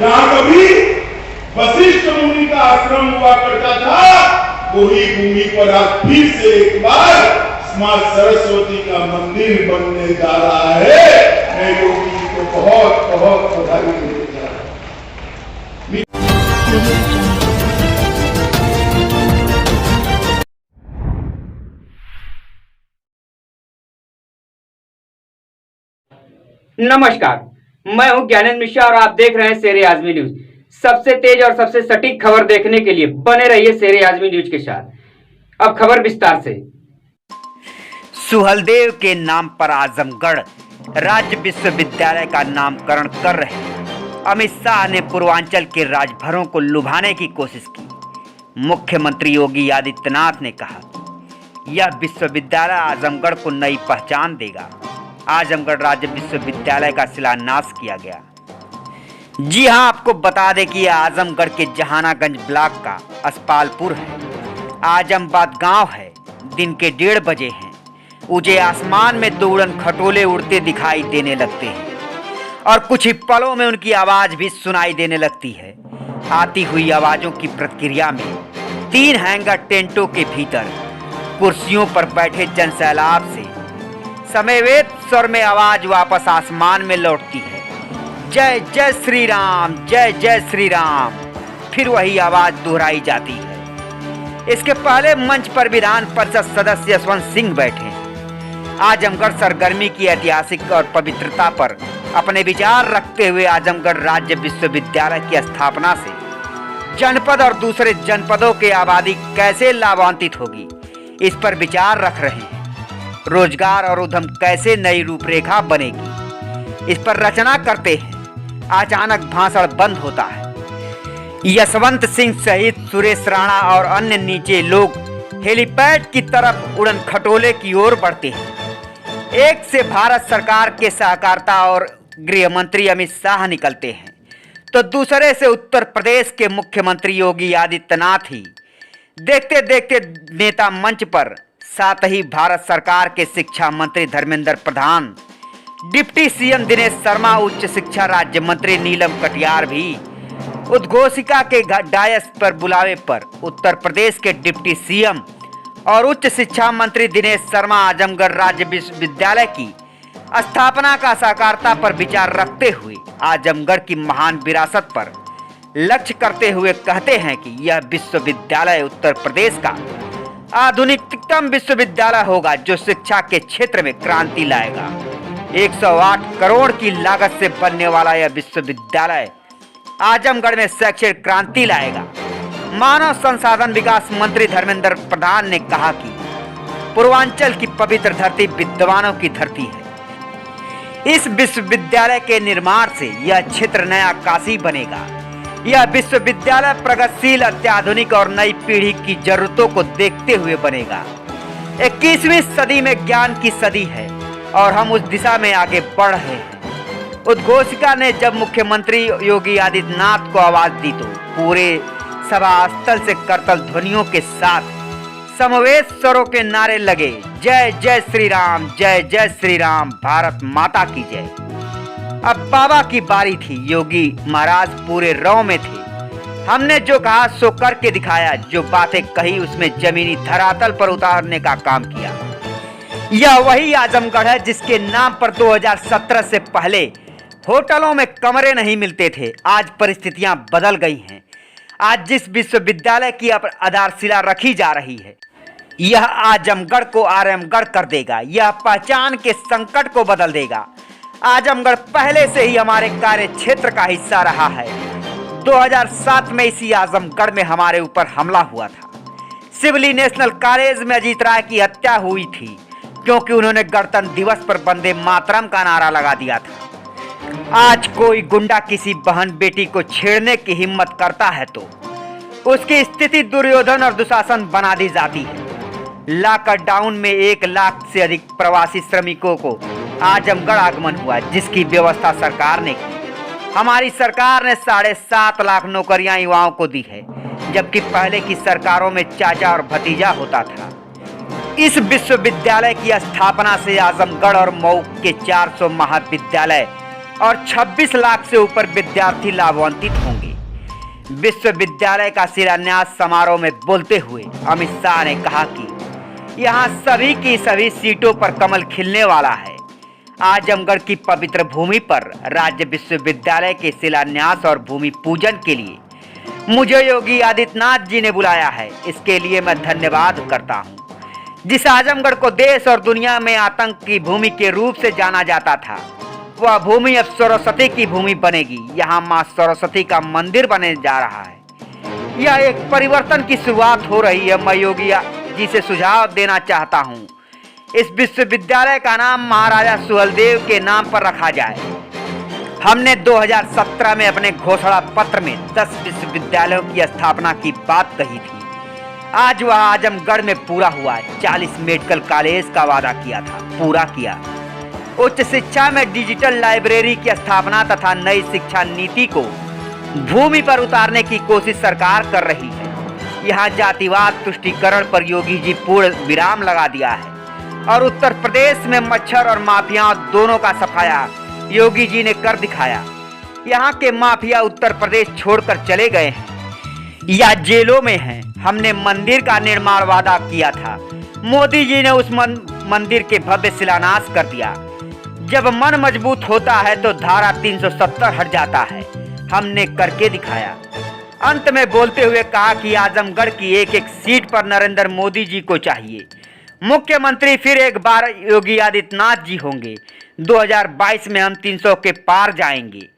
जहां कभी वशिष्ठ मुनि का आश्रम हुआ करता था, वही भूमि पर आज फिर से एक बार मां सरस्वती का मंदिर बनने जा रहा है। मैं योगी जी को बहुत बहुत बधाई देने जा रहा हूं। नमस्कार, मैं हूं ज्ञानेंद्र मिश्रा और आप देख रहे हैं शेर आजमी न्यूज। सबसे तेज और सबसे सटीक खबर देखने के लिए बने रहिए शेर आजमी न्यूज के साथ। अब खबर विस्तार से। सुहलदेव के नाम पर आजमगढ़ राज्य विश्वविद्यालय का नामकरण कर रहे अमित शाह ने पूर्वांचल के राजभरों को लुभाने की कोशिश की। मुख्यमंत्री योगी आदित्यनाथ ने कहा, यह विश्वविद्यालय आजमगढ़ को नई पहचान देगा। आजमगढ़ राज्य विश्वविद्यालय का शिलान्यास किया गया। जी हां, आपको बता दें कि यह आजमगढ़ के जहानागंज ब्लॉक का अस्पालपुर है। आजमबाद गांव है। दिन के 1:30 बजे हैं। ऊंचे आसमान में दो उड़न खटोले उड़ते दिखाई देने लगते हैं और कुछ ही पलों में उनकी आवाज भी सुनाई देने लगती है। आती हुई आवाजों की प्रतिक्रिया में 3 हैंगर टेंटों के भीतर कुर्सियों पर बैठे जनसैलाब से समवेत स्वर में आवाज वापस आसमान में लौटती है, जय जय श्री राम, जय जय श्री राम। फिर वही आवाज दोहराई जाती है। इसके पहले मंच पर विधान परिषद सदस्य यशवंत सिंह बैठे। आजमगढ़ सरगर्मी की ऐतिहासिक और पवित्रता पर अपने विचार रखते हुए आजमगढ़ राज्य विश्वविद्यालय की स्थापना से जनपद और दूसरे जनपदों की आबादी कैसे लाभान्वित होगी, इस पर विचार रख रहे हैं। रोजगार और उद्यम कैसे नई रूपरेखा बनेगी, इस पर रचना करते हैं। अचानक भाषण बंद होता है। यशवंत सिंह सहित सुरेश राणा और अन्य नीचे लोग हेलीपैड की तरफ उड़न खटोले की ओर बढ़ते हैं। एक से भारत सरकार के सहकारिता और गृह मंत्री अमित शाह निकलते हैं, तो दूसरे से उत्तर प्रदेश के मुख्यमंत्री योगी आदित्यनाथ ही। देखते देखते नेता मंच पर, साथ ही भारत सरकार के शिक्षा मंत्री धर्मेंद्र प्रधान, डिप्टी सीएम दिनेश शर्मा, उच्च शिक्षा राज्य मंत्री नीलम कटियार भी उद्घोषिका के डायस पर बुलावे पर उत्तर प्रदेश के डिप्टी सीएम और उच्च शिक्षा मंत्री दिनेश शर्मा आजमगढ़ राज्य विश्वविद्यालय की स्थापना का साकारता पर विचार रखते हुए आजमगढ़ की महान विरासत पर लक्ष्य करते हुए कहते हैं कि यह विश्वविद्यालय उत्तर प्रदेश का आधुनिकतम विश्वविद्यालय होगा, जो शिक्षा के क्षेत्र में क्रांति लाएगा। 108 करोड़ की लागत से बनने वाला यह विश्वविद्यालय आजमगढ़ में शैक्षणिक क्रांति लाएगा। मानव संसाधन विकास मंत्री धर्मेंद्र प्रधान ने कहा कि पूर्वांचल की पवित्र धरती विद्वानों की धरती है। इस विश्वविद्यालय के निर्माण से यह क्षेत्र नया काशी बनेगा। यह विश्वविद्यालय प्रगतिशील, अत्याधुनिक और नई पीढ़ी की जरूरतों को देखते हुए बनेगा। 21वीं सदी में ज्ञान की सदी है और हम उस दिशा में आगे बढ़ रहे हैं। उद्घोषिका ने जब मुख्यमंत्री योगी आदित्यनाथ को आवाज दी तो पूरे सभा स्थल से करतल ध्वनियों के साथ समवेत स्वरों के नारे लगे, जय जय श्री राम, जय जय श्री राम, भारत माता की जय। अब बाबा की बारी थी। योगी महाराज पूरे रौ में थे। हमने जो कहा सो करके दिखाया, जो बातें कही उसमें जमीनी धरातल पर उतारने का काम किया। यह वही आजमगढ़ है जिसके नाम पर 2017 से पहले होटलों में कमरे नहीं मिलते थे। आज परिस्थितियां बदल गई हैं। आज जिस विश्वविद्यालय की आधारशिला रखी जा रही है, यह आजमगढ़ को आरामगढ़ कर देगा। यह पहचान के संकट को बदल देगा। आजमगढ़ पहले से ही हमारे कार्य क्षेत्र का हिस्सा रहा है। 2007 में इसी आजमगढ़ में हमारे ऊपर हमला हुआ था। सिविली नेशनल कॉलेज में अजीत राय की हत्या हुई थी क्योंकि उन्होंने गणतंत्र दिवस पर वंदे मातरम का नारा लगा दिया था। आज कोई गुंडा किसी बहन बेटी को छेड़ने की हिम्मत करता है तो उसकी स्थिति दुर्योधन और दुशासन बना दी जाती है। लॉकडाउन में 1 लाख से अधिक प्रवासी श्रमिकों को आजमगढ़ आगमन हुआ, जिसकी व्यवस्था सरकार ने की। हमारी सरकार ने 7.5 लाख नौकरियां युवाओं को दी है, जबकि पहले की सरकारों में चाचा और भतीजा होता था। इस विश्वविद्यालय की स्थापना से आजमगढ़ और मऊ के 400 महाविद्यालय और 26 लाख से ऊपर विद्यार्थी लाभान्वित होंगे। विश्वविद्यालय का शिलान्यास समारोह में बोलते हुए अमित शाह ने कहा कि यहाँ सभी की सभी सीटों पर कमल खिलने वाला है। आजमगढ़ की पवित्र भूमि पर राज्य विश्वविद्यालय के शिलान्यास और भूमि पूजन के लिए मुझे योगी आदित्यनाथ जी ने बुलाया है। इसके लिए मैं धन्यवाद करता हूँ। जिस आजमगढ़ को देश और दुनिया में आतंक की भूमि के रूप से जाना जाता था, वह भूमि अब सरस्वती की भूमि बनेगी। यहाँ माँ सरस्वती का मंदिर बनने जा रहा है। यह एक परिवर्तन की शुरुआत हो रही है। मैं योगी जी से सुझाव देना चाहता हूँ, इस विश्वविद्यालय का नाम महाराजा सुहेलदेव के नाम पर रखा जाए। हमने 2017 में अपने घोषणा पत्र में 10 विश्वविद्यालयों की स्थापना की बात कही थी। आज वह आजमगढ़ में पूरा हुआ। 40 मेडिकल कॉलेज का वादा किया था, पूरा किया। उच्च शिक्षा में डिजिटल लाइब्रेरी की स्थापना तथा नई शिक्षा नीति को भूमि पर उतारने की कोशिश सरकार कर रही है। यहाँ जातिवाद तुष्टीकरण पर योगी जी पूर्ण विराम लगा दिया है और उत्तर प्रदेश में मच्छर और माफिया दोनों का सफाया योगी जी ने कर दिखाया। यहाँ के माफिया उत्तर प्रदेश छोड़कर चले गए हैं या जेलों में हैं। हमने मंदिर का निर्माण वादा किया था, मोदी जी ने उस मंदिर के भव्य शिलान्यास कर दिया। जब मन मजबूत होता है तो धारा 370 हट जाता है। हमने करके दिखाया। अंत में बोलते हुए कहा कि आजमगढ़ की एक एक सीट पर नरेंद्र मोदी जी को चाहिए। मुख्यमंत्री फिर एक बार योगी आदित्यनाथ जी होंगे। 2022 में हम 300 के पार जाएंगे।